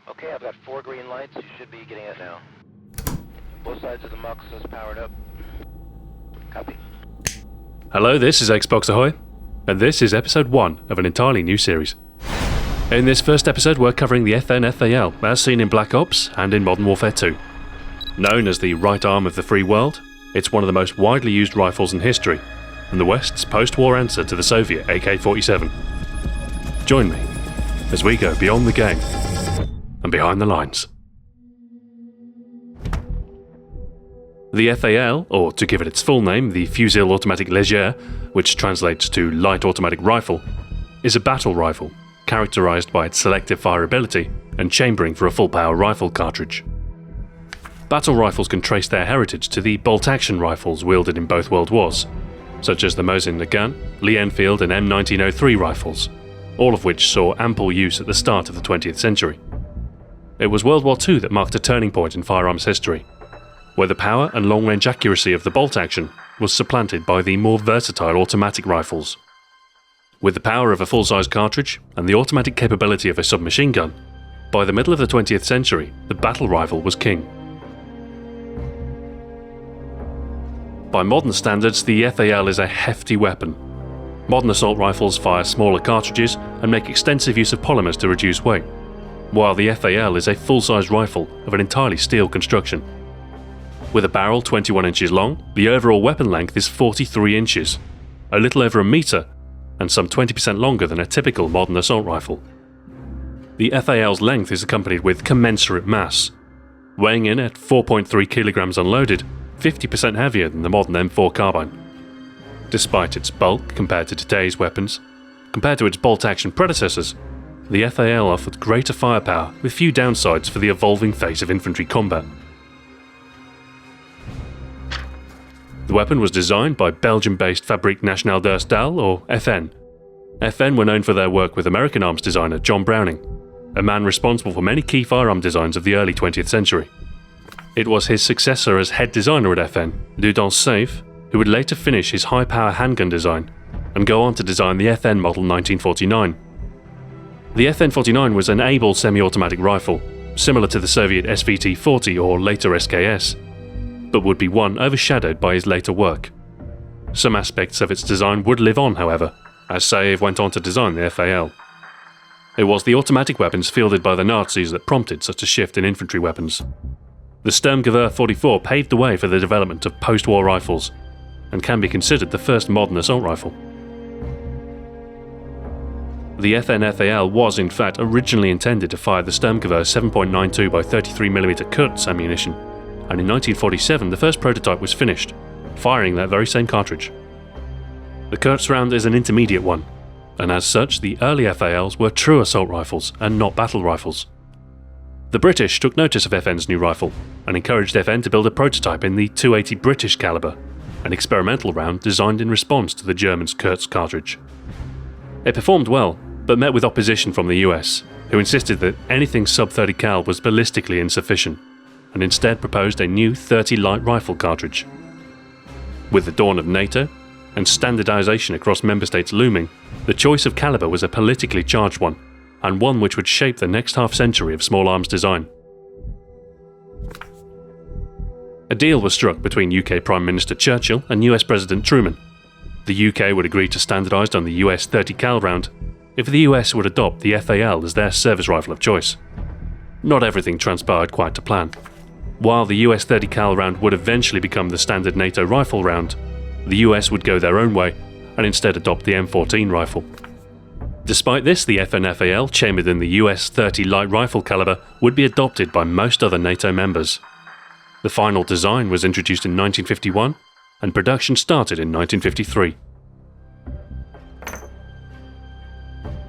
Okay, I've got 4 green lights. You should be getting it now. Both sides of the MUX is powered up. Copy. Hello, this is Xbox Ahoy, and this is episode 1 of an entirely new series. In this first episode, we're covering the FN-FAL, as seen in Black Ops and in Modern Warfare 2. Known as the right arm of the free world, it's one of the most widely used rifles in history, and the West's post-war answer to the Soviet AK-47. Join me as we go beyond the game and behind the lines. The FAL, or to give it its full name, the Fusil Automatique Léger, which translates to light automatic rifle, is a battle rifle, characterised by its selective fireability and chambering for a full-power rifle cartridge. Battle rifles can trace their heritage to the bolt-action rifles wielded in both World Wars, such as the Mosin Nagant, Lee-Enfield and M1903 rifles, all of which saw ample use at the start of the 20th century. It was World War II that marked a turning point in firearms history, where the power and long-range accuracy of the bolt action was supplanted by the more versatile automatic rifles. With the power of a full-size cartridge and the automatic capability of a submachine gun, by the middle of the 20th century, the battle rifle was king. By modern standards, the FAL is a hefty weapon. Modern assault rifles fire smaller cartridges and make extensive use of polymers to reduce weight, while the FAL is a full-size rifle of an entirely steel construction. With a barrel 21 inches long, the overall weapon length is 43 inches, a little over a metre, and some 20% longer than a typical modern assault rifle. The FAL's length is accompanied with commensurate mass, weighing in at 4.3 kilograms unloaded, 50% heavier than the modern M4 carbine. Despite its bulk compared to today's weapons, compared to its bolt-action predecessors, the FAL offered greater firepower with few downsides for the evolving face of infantry combat. The weapon was designed by Belgium-based Fabrique Nationale der Stahl, or FN. FN were known for their work with American arms designer John Browning, a man responsible for many key firearm designs of the early 20th century. It was his successor as head designer at FN, Ludon Safe, who would later finish his high-power handgun design and go on to design the FN Model 1949. The FN-49 was an able semi-automatic rifle, similar to the Soviet SVT-40 or later SKS, but would be one overshadowed by his later work. Some aspects of its design would live on, however, as Saev went on to design the FAL. It was the automatic weapons fielded by the Nazis that prompted such a shift in infantry weapons. The Sturmgewehr 44 paved the way for the development of post-war rifles, and can be considered the first modern assault rifle. The FN-FAL was in fact originally intended to fire the Sturmgewehr 7.92 by 33mm Kurz ammunition, and in 1947 the first prototype was finished, firing that very same cartridge. The Kurz round is an intermediate one, and as such the early FALs were true assault rifles and not battle rifles. The British took notice of FN's new rifle and encouraged FN to build a prototype in the .280 British caliber, an experimental round designed in response to the Germans' Kurz cartridge. It performed well, but met with opposition from the US, who insisted that anything sub-30 cal was ballistically insufficient, and instead proposed a new .30 light rifle cartridge. With the dawn of NATO, and standardisation across member states looming, the choice of calibre was a politically charged one, and one which would shape the next half-century of small arms design. A deal was struck between UK Prime Minister Churchill and US President Truman. The UK would agree to standardise on the US .30 cal round if the US would adopt the FAL as their service rifle of choice. Not everything transpired quite to plan. While the US .30 cal round would eventually become the standard NATO rifle round, the US would go their own way and instead adopt the M14 rifle. Despite this, the FN-FAL, chambered in the US .30 light rifle caliber, would be adopted by most other NATO members. The final design was introduced in 1951, and production started in 1953.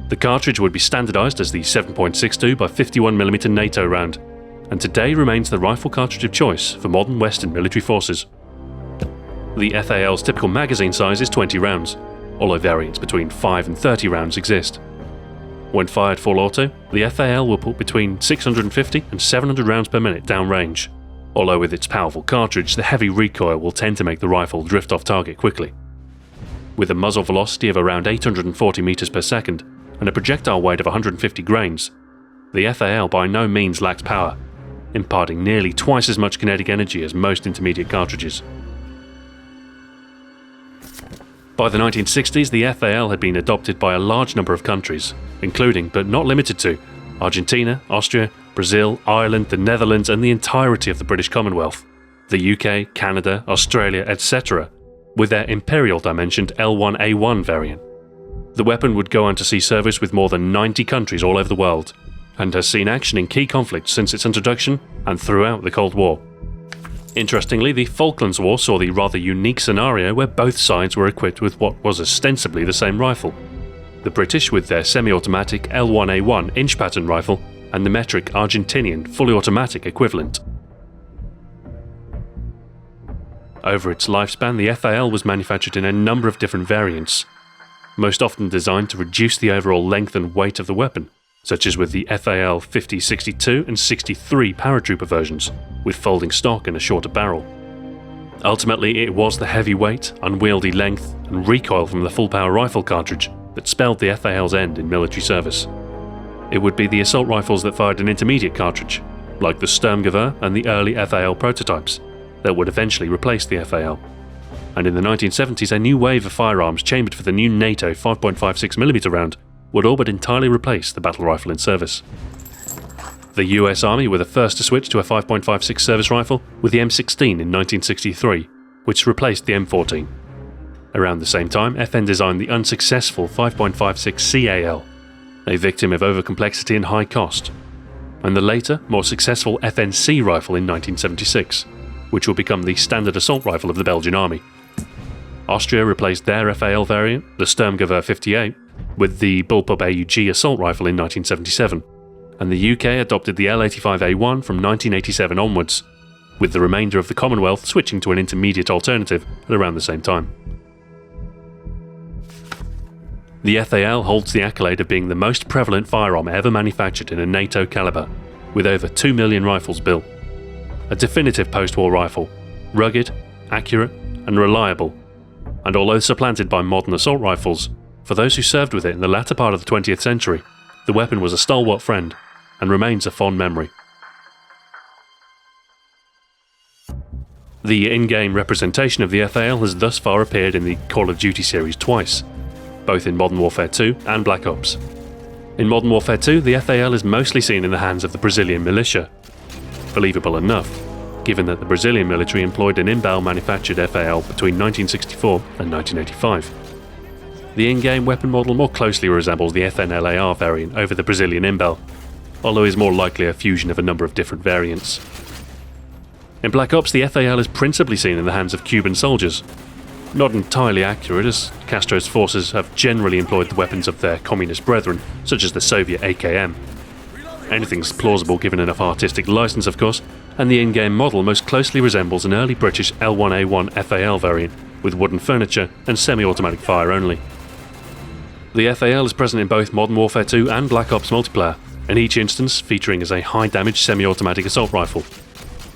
The cartridge would be standardised as the 7.62 by 51mm NATO round, and today remains the rifle cartridge of choice for modern Western military forces. The FAL's typical magazine size is 20 rounds, although variants between 5 and 30 rounds exist. When fired full auto, the FAL will put between 650 and 700 rounds per minute downrange, although with its powerful cartridge the heavy recoil will tend to make the rifle drift off target quickly. With a muzzle velocity of around 840 meters per second and a projectile weight of 150 grains, the FAL by no means lacked power, imparting nearly twice as much kinetic energy as most intermediate cartridges. By the 1960s, the FAL had been adopted by a large number of countries, including, but not limited to, Argentina, Austria, Brazil, Ireland, the Netherlands, and the entirety of the British Commonwealth, the UK, Canada, Australia, etc., with their imperial dimensioned L1A1 variant. The weapon would go on to see service with more than 90 countries all over the world, and has seen action in key conflicts since its introduction and throughout the Cold War. Interestingly, the Falklands War saw the rather unique scenario where both sides were equipped with what was ostensibly the same rifle. The British with their semi-automatic L1A1 inch pattern rifle, and the metric Argentinian fully automatic equivalent. Over its lifespan, the FAL was manufactured in a number of different variants, most often designed to reduce the overall length and weight of the weapon, such as with the FAL 50, 62 and 63 paratrooper versions, with folding stock and a shorter barrel. Ultimately, it was the heavy weight, unwieldy length, and recoil from the full-power rifle cartridge that spelled the FAL's end in military service. It would be the assault rifles that fired an intermediate cartridge, like the Sturmgewehr and the early FAL prototypes, that would eventually replace the FAL. And in the 1970s, a new wave of firearms chambered for the new NATO 5.56mm round would all but entirely replace the battle rifle in service. The US Army were the first to switch to a 5.56 service rifle with the M16 in 1963, which replaced the M14. Around the same time, FN designed the unsuccessful 5.56 CAL, a victim of overcomplexity and high cost, and the later, more successful FNC rifle in 1976, which would become the standard assault rifle of the Belgian Army. Austria replaced their FAL variant, the Sturmgewehr 58, with the Bullpup AUG assault rifle in 1977, and the UK adopted the L85A1 from 1987 onwards, with the remainder of the Commonwealth switching to an intermediate alternative at around the same time. The FAL holds the accolade of being the most prevalent firearm ever manufactured in a NATO caliber, with over 2 million rifles built. A definitive post-war rifle, rugged, accurate, and reliable, and although supplanted by modern assault rifles, for those who served with it in the latter part of the 20th century, the weapon was a stalwart friend, and remains a fond memory. The in-game representation of the FAL has thus far appeared in the Call of Duty series twice, both in Modern Warfare 2 and Black Ops. In Modern Warfare 2, the FAL is mostly seen in the hands of the Brazilian militia. Believable enough, given that the Brazilian military employed an in-barrel manufactured FAL between 1964 and 1985. The in-game weapon model more closely resembles the FNLAR variant over the Brazilian in-barrel, although is more likely a fusion of a number of different variants. In Black Ops, the FAL is principally seen in the hands of Cuban soldiers. Not entirely accurate, as Castro's forces have generally employed the weapons of their communist brethren, such as the Soviet AKM. Anything's plausible given enough artistic license, of course, and the in-game model most closely resembles an early British L1A1 FAL variant, with wooden furniture and semi-automatic fire only. The FAL is present in both Modern Warfare 2 and Black Ops multiplayer, in each instance featuring as a high-damage semi-automatic assault rifle,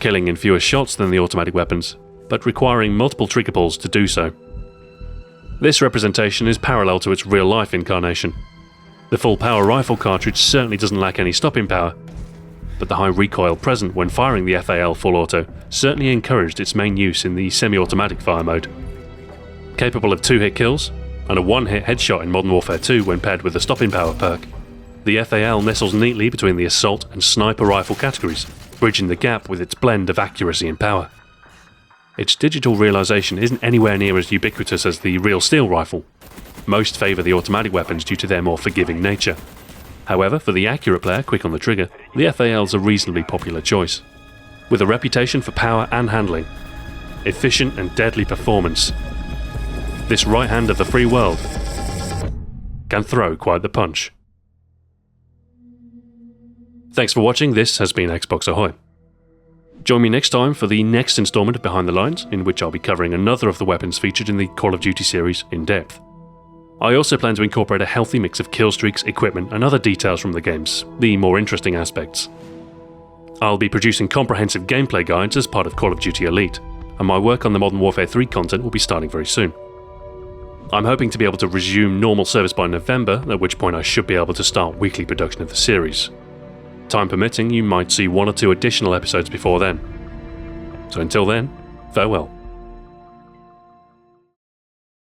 killing in fewer shots than the automatic weapons, but requiring multiple trigger pulls to do so. This representation is parallel to its real-life incarnation. The full-power rifle cartridge certainly doesn't lack any stopping power, but the high recoil present when firing the FAL full auto certainly encouraged its main use in the semi-automatic fire mode. Capable of 2-hit kills, and a 1-hit headshot in Modern Warfare 2 when paired with the stopping power perk, the FAL nestles neatly between the assault and sniper rifle categories, bridging the gap with its blend of accuracy and power. Its digital realisation isn't anywhere near as ubiquitous as the real steel rifle. Most favour the automatic weapons due to their more forgiving nature. However, for the accurate player quick on the trigger, the FAL is a reasonably popular choice. With a reputation for power and handling, efficient and deadly performance, this right hand of the free world can throw quite the punch. Thanks for watching. This has been Xbox Ahoy. Join me next time for the next instalment of Behind the Lines, in which I'll be covering another of the weapons featured in the Call of Duty series in depth. I also plan to incorporate a healthy mix of killstreaks, equipment, and other details from the games, the more interesting aspects. I'll be producing comprehensive gameplay guides as part of Call of Duty Elite, and my work on the Modern Warfare 3 content will be starting very soon. I'm hoping to be able to resume normal service by November, at which point I should be able to start weekly production of the series. Time permitting, you might see 1 or 2 additional episodes before then. So until then, farewell.